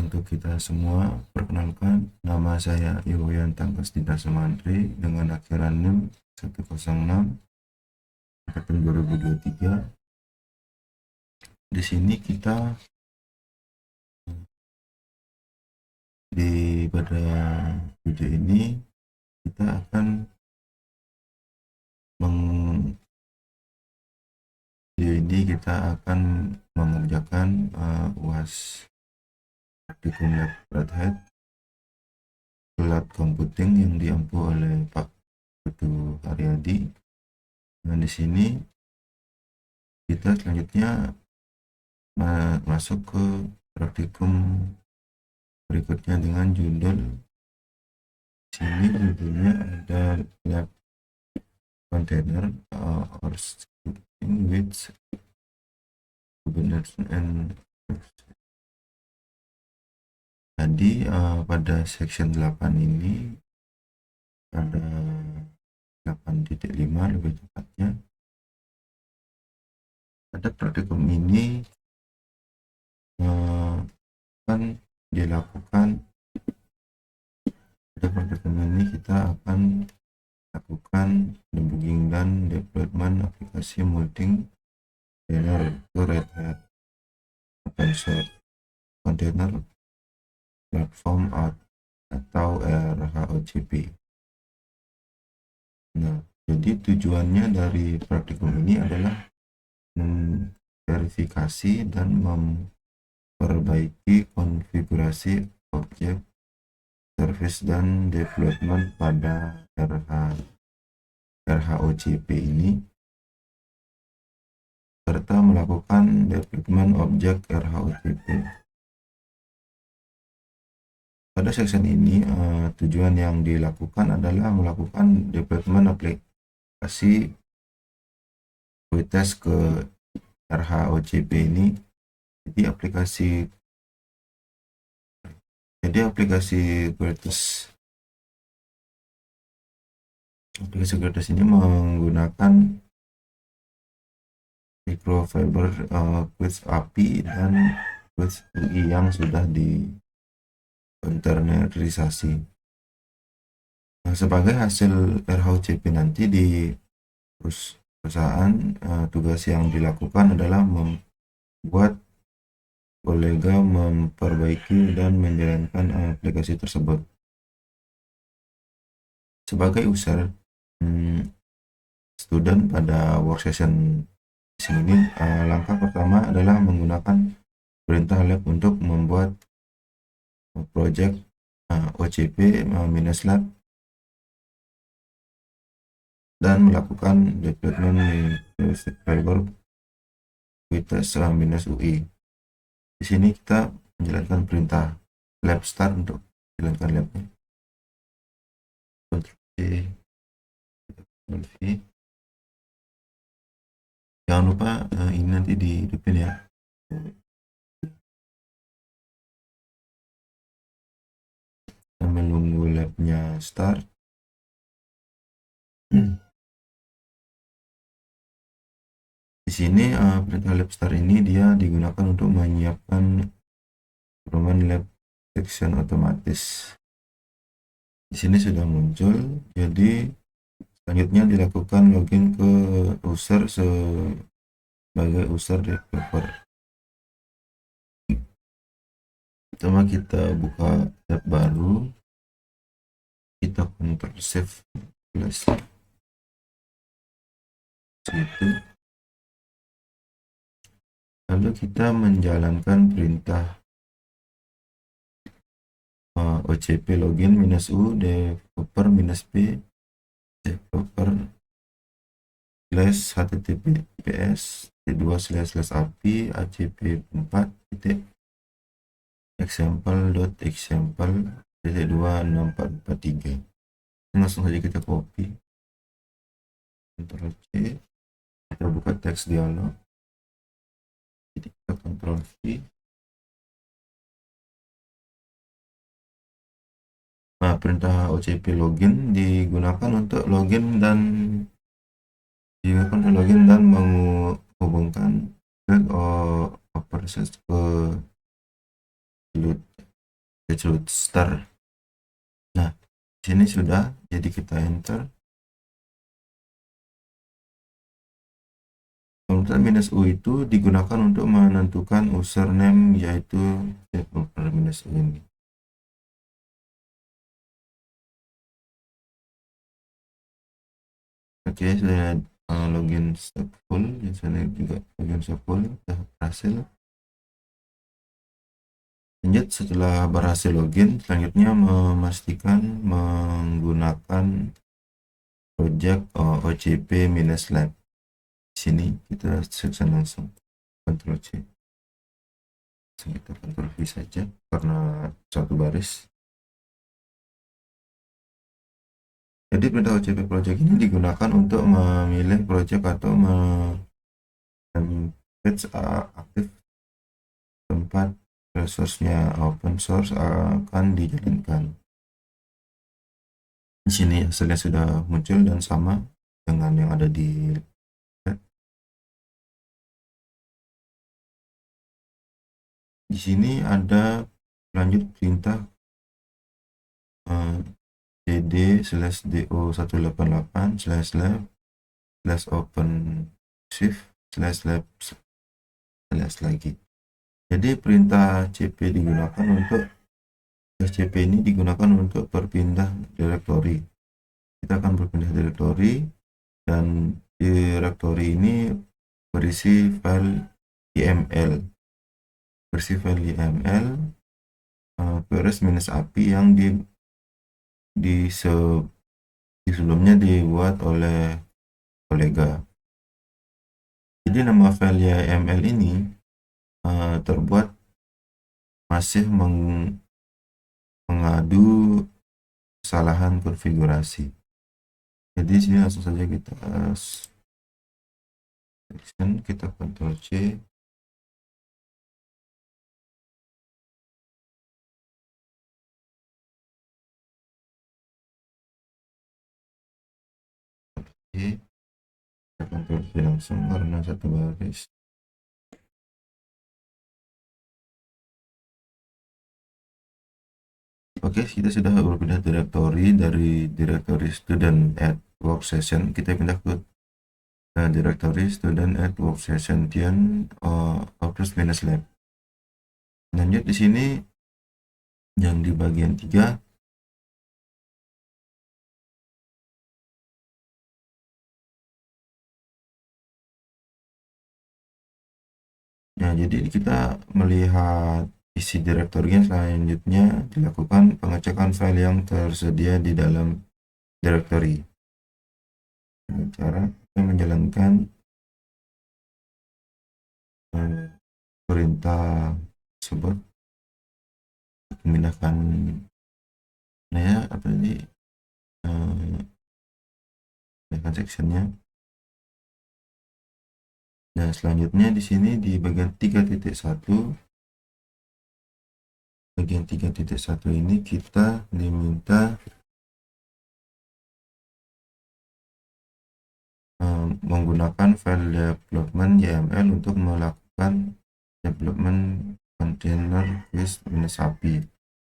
Untuk kita semua, perkenalkan, nama saya Iwayan Tangkasdita Sumantri dengan akhiran NIM 106 angkatan 2023. Di sini kita pada video ini kita akan mengerjakan UAS praktikum lab Red Hat cloud computing yang diampu oleh Pak Putu Haryadi. Nah, di sini kita selanjutnya masuk ke praktikum berikutnya dengan judul, sini judulnya ada lab container or scripting with Kubernetes and Jadi pada section 8 ini, pada 8.5 lebih tepatnya, pada praktikum ini akan dilakukan. Pada praktikum ini kita akan lakukan debugging dan deployment aplikasi multi-container ke Red Hat open source container platform atau RHOCP. Nah, jadi tujuannya dari praktikum ini adalah memverifikasi dan memperbaiki konfigurasi objek service dan deployment pada RHOCP ini, serta melakukan deployment objek RHOCP. Pada section ini, tujuan yang dilakukan adalah melakukan deployment aplikasi Kuites ke RHOCP ini. Jadi aplikasi Kuites ini menggunakan microfiber Kuites API dan Kuites UI yang sudah internalisasi. Nah, sebagai hasil RHOCP nanti di perusahaan, tugas yang dilakukan adalah membuat kolega memperbaiki dan menjalankan aplikasi tersebut. Sebagai user student pada work session ini, langkah pertama adalah menggunakan perintah lab untuk membuat project OCP-lab dan melakukan deployment fiber Kuites -UI. Di sini kita menjalankan perintah lab start untuk menjalankan labnya. Ctrl V. Jangan lupa ini nanti dihidupin ya. Sambil nunggu labnya start. Di sini perintah lab start ini dia digunakan untuk menyiapkan instrumen lab section otomatis. Di sini sudah muncul, jadi selanjutnya dilakukan login ke user sebagai user developer. Pertama kita buka tab baru, kita Ctrl Save plus situ, lalu kita menjalankan perintah OCP login -u developer -p developer /https://api acp4 example.example.26443. Langsung saja kita copy, Ctrl C, kita buka teks dialog, jadi kita Ctrl V. Nah, perintah OCP login digunakan untuk login dan menghubungkan ke operations ke start. Nah, sini sudah, jadi kita enter. Kemudian minus U itu digunakan untuk menentukan username, yaitu developer minus U ini. Oke, saya login step full, di sana juga login step full, sudah berhasil. Lanjut, setelah berhasil login, selanjutnya memastikan menggunakan project OCP-lab. Di sini kita search langsung, Ctrl C. Kita Ctrl V saja karena satu baris. Jadi perintah OCP project ini digunakan untuk memilih project atau page aktif tempat resource-nya open source akan dijalankan. Di sini hasilnya sudah muncul dan sama dengan yang ada di sini ada lanjut perintah cd/do188/lab/open shift /lab lagi. Jadi perintah cp digunakan untuk cp ini digunakan untuk berpindah direktori. Kita akan berpindah direktori, dan direktori ini berisi file YML. Versi file YML -api yang sebelumnya dibuat oleh kolega. Jadi nama file YML ini terbuat masih mengadu kesalahan konfigurasi. Jadi sini langsung saja kita Ctrl C. Kita Ctrl V langsung karena satu baris. Oke, kita sudah berpindah direktori dari direktori student at workstation. Kita pindah ke direktori student at workstation Tian -lab. Lanjut di sini yang di bagian 3. Nah, jadi kita melihat isi direktorinya. Selanjutnya dilakukan pengecekan file yang tersedia di dalam direktori. Dengan cara kita menjalankan perintah tersebut, memindahkan apa tadi, memindahkan sectionnya. Nah, selanjutnya di sini di bagian 3.1, bagian 3.1 ini kita diminta menggunakan file development YML untuk melakukan development container with -api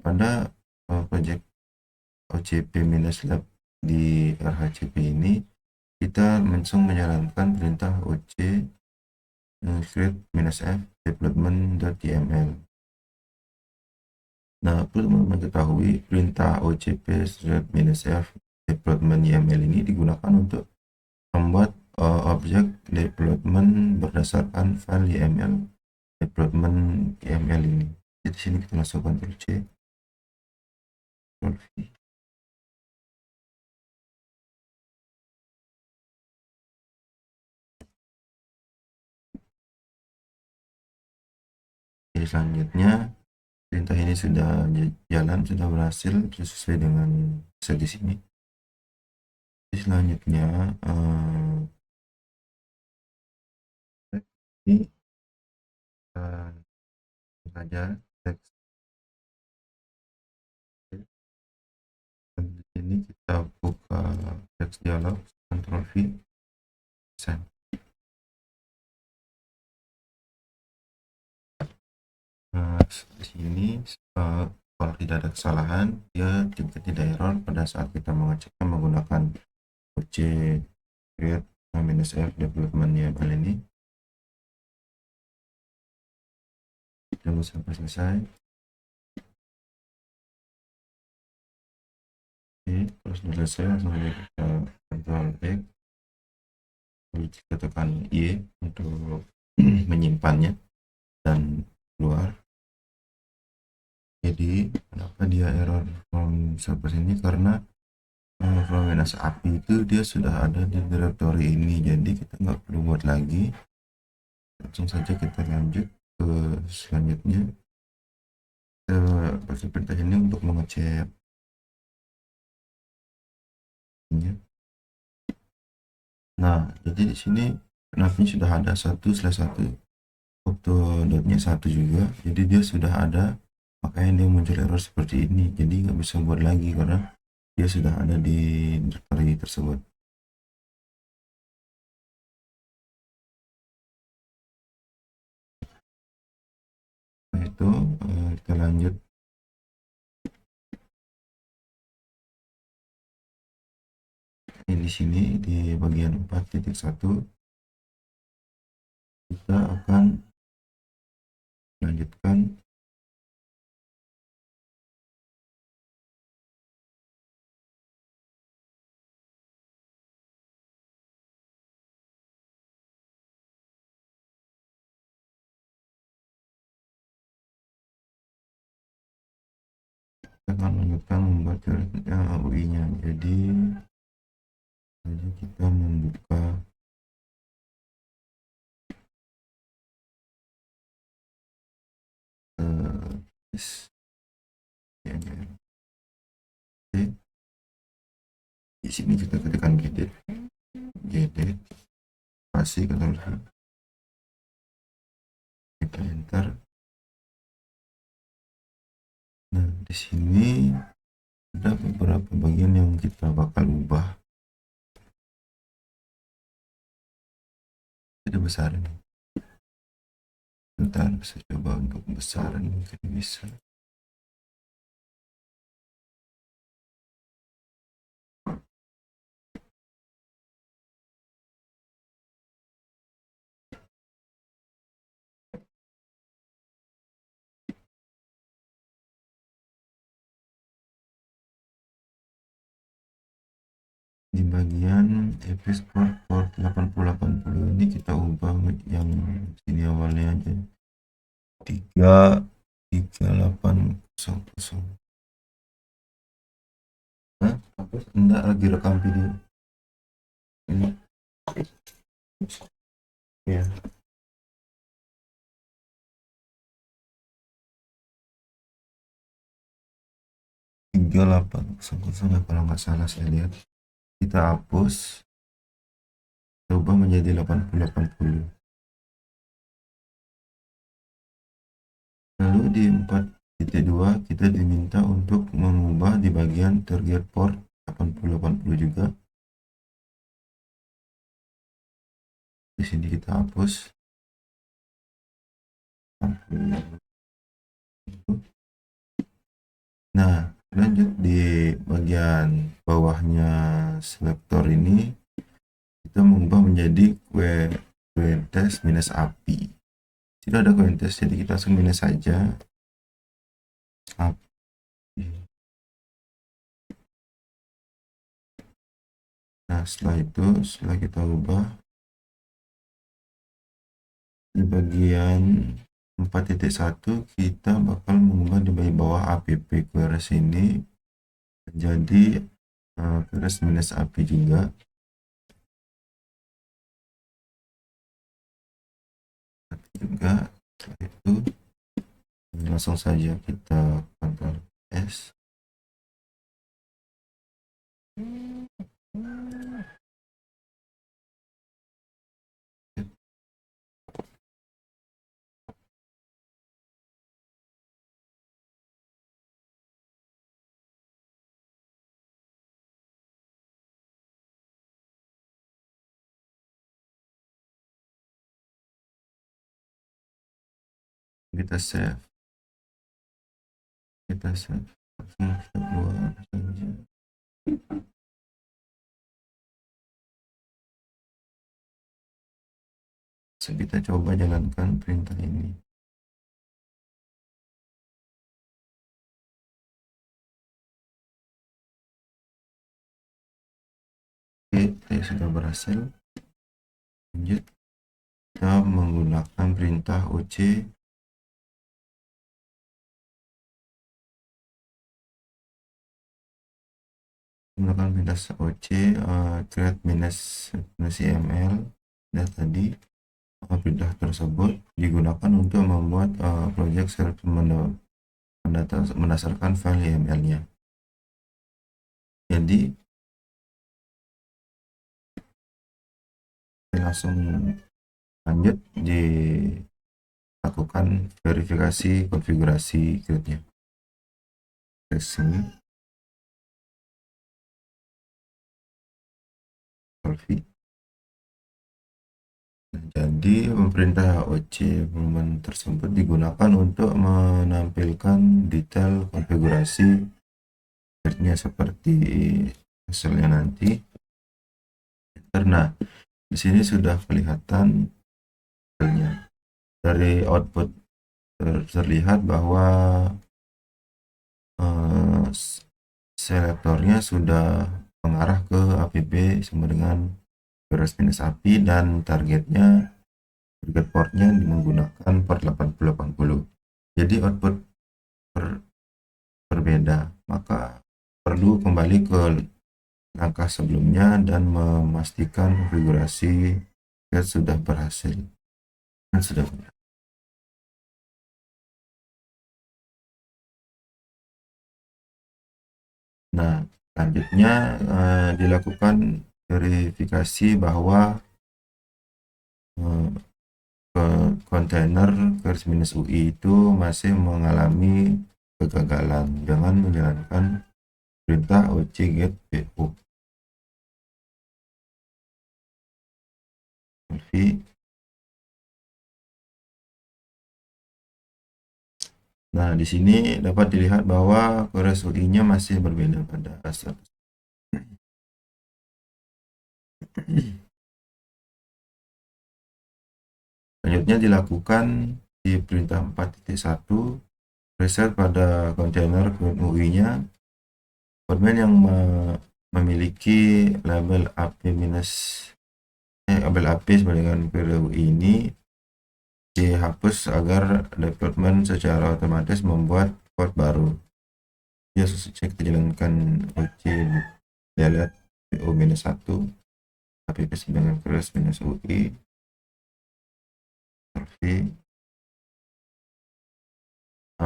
pada project OCP-lab di RHCP ini. Kita langsung menjalankan perintah oc create -f development.yml. Nah, perlu teman-teman ketahui, perintah ocp-f development.yml ini digunakan untuk membuat objek development berdasarkan file YML development YML ini. Di sini kita langsung Ctrl C, Ctrl V. Jadi selanjutnya perintah ini sudah jalan, sudah berhasil sesuai dengan hasil di sini. Jadi selanjutnya ini saja teks. Dan di sini kita buka teks dialog, Ctrl V, send. Nah, di sini tidak ada kesalahan, dia tidak error pada saat kita mengeceknya menggunakan OC create -f development YAML ini. Tunggu sampai selesai. Oke, terus selesai langsung saja kita Ctrl X, lalu kita tekan Y untuk menyimpannya dan keluar. Jadi kenapa dia error from server ini, karena from API itu dia sudah ada di directory ini, jadi kita nggak perlu buat lagi. Langsung saja kita lanjut ke selanjutnya. Kita pakai perintah ini untuk mengecek ini. Nah, jadi di sini kenapa sudah ada 1/1 foto.nya 1 juga, jadi dia sudah ada, makanya dia muncul error seperti ini. Jadi nggak bisa buat lagi karena dia sudah ada di directory tersebut. Nah itu kita lanjut. Di sini di bagian 4.1 kita akan lanjutkan membuat UI-nya. Jadi kita membuka di sini kita ketikkan gedit pasti kita enter. Nah di sini ada beberapa bagian yang kita bakal ubah. Jadi besar ini. Bentar, saya coba untuk besaran, mungkin bisa. Di bagian export port 8080 ini kita ubah yang sini awalnya aja 3800. Hah? Apa? Enggak, lagi rekam video ini ya. 3800 kalau nggak salah saya lihat. Kita hapus, coba menjadi 8080. Lalu di 4.2 kita diminta untuk mengubah di bagian target port 8080 juga. Di sini kita hapus. Nah, lanjut di bagian bawahnya selektor ini kita mengubah menjadi queryTest -API. Tidak ada queryTest, jadi kita langsung minus saja API. Nah setelah itu, setelah kita ubah di bagian 4.1 kita bakal mengubah di bagian bawah app queries ini menjadi queries -API juga. Juga setelah itu langsung saja kita Ctrl S. Kita save. kita langsung kita keluar saja. So, kita coba jalankan perintah ini. Oke, saya sudah berhasil. Lanjut, kita menggunakan perintah OC menggunakan perintah OC create -yml. Dan tadi perintah tersebut digunakan untuk membuat project server mendasarkan file YAML-nya. Jadi langsung lanjut dilakukan verifikasi konfigurasi create-nya. Ke sini Solvi. Jadi perintah OC movement tersebut digunakan untuk menampilkan detail konfigurasi create-nya seperti hasilnya nanti. Karena di sini sudah kelihatan hasilnya. Dari output terlihat bahwa selektornya sudah mengarah ke app sama dengan virus-api dan target portnya menggunakan port 8080. Jadi output berbeda, maka perlu kembali ke langkah sebelumnya dan memastikan konfigurasi sudah berhasil dan sudah benar. Nah, selanjutnya dilakukan verifikasi bahwa kontainer -UI itu masih mengalami kegagalan. Jangan menjalankan perintah OC get PO. Nah, di sini dapat dilihat bahwa UI-nya masih berbeda pada status. Selanjutnya dilakukan di perintah 4.1 reset pada kontainer UI-nya. Fragmen yang memiliki label label AP sama dengan UI ini dihapus agar development secara otomatis membuat port baru. Ya, kita jalankan OC delete PO-1 app dengan -UI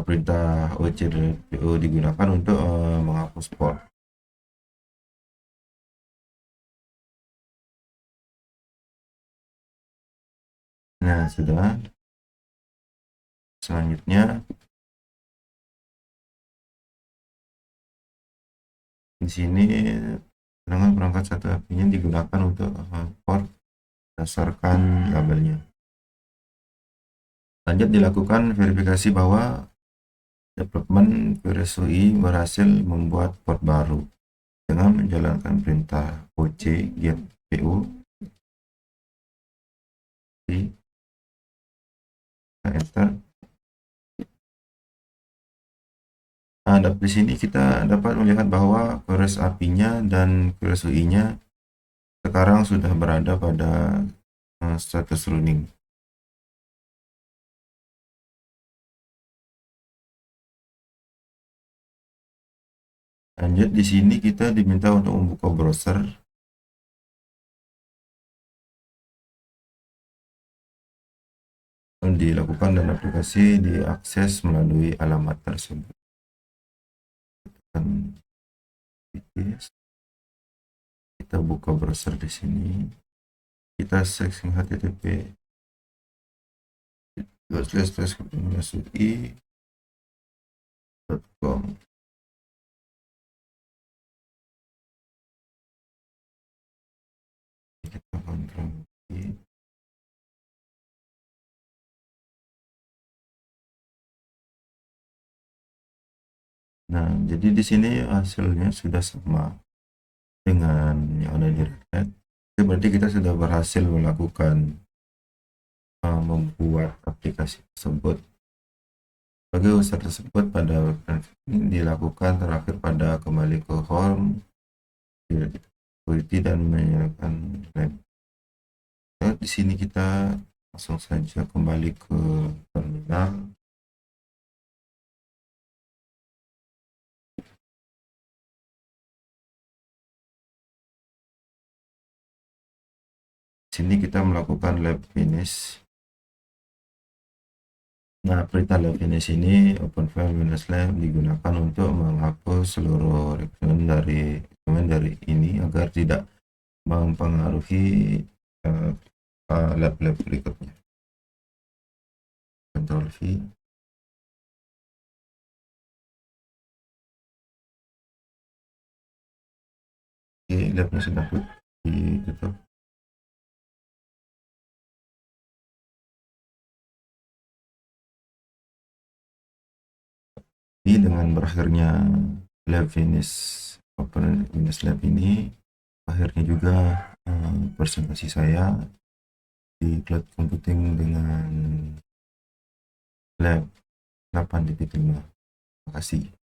perintah OC PO digunakan untuk menghapus port. Nah, sudah. Selanjutnya di sini dengan perangkat satu apinya digunakan untuk port berdasarkan labelnya. Lanjut dilakukan verifikasi bahwa development UI berhasil membuat port baru dengan menjalankan perintah OC get PO. Enter. Nah, di sini kita dapat melihat bahwa kores apinya dan kores UI-nya sekarang sudah berada pada status running. Lanjut di sini kita diminta untuk membuka browser. Dilakukan dan aplikasi diakses melalui alamat tersebut. Kita buka browser di sini. Kita searching http://ui.com. Kita kontrol Nah, jadi di sini hasilnya sudah sama dengan yang ada di Red Hat. Itu berarti kita sudah berhasil melakukan membuat aplikasi tersebut. Bagi usaha tersebut pada ini dilakukan terakhir pada kembali ke home, security dan menyalakan lab. Nah, di sini kita langsung saja kembali ke terminal. Di sini kita melakukan lab finish. Nah, perintah lab finish ini open file -lab digunakan untuk menghapus seluruh requirement dari ini agar tidak mempengaruhi lab-lab berikutnya. Ctrl V. Oke, labnya sudah ditutup. Ini dengan berakhirnya lab finish open finish lab ini, akhirnya juga presentasi saya di cloud computing dengan lab 8.5. Terima kasih.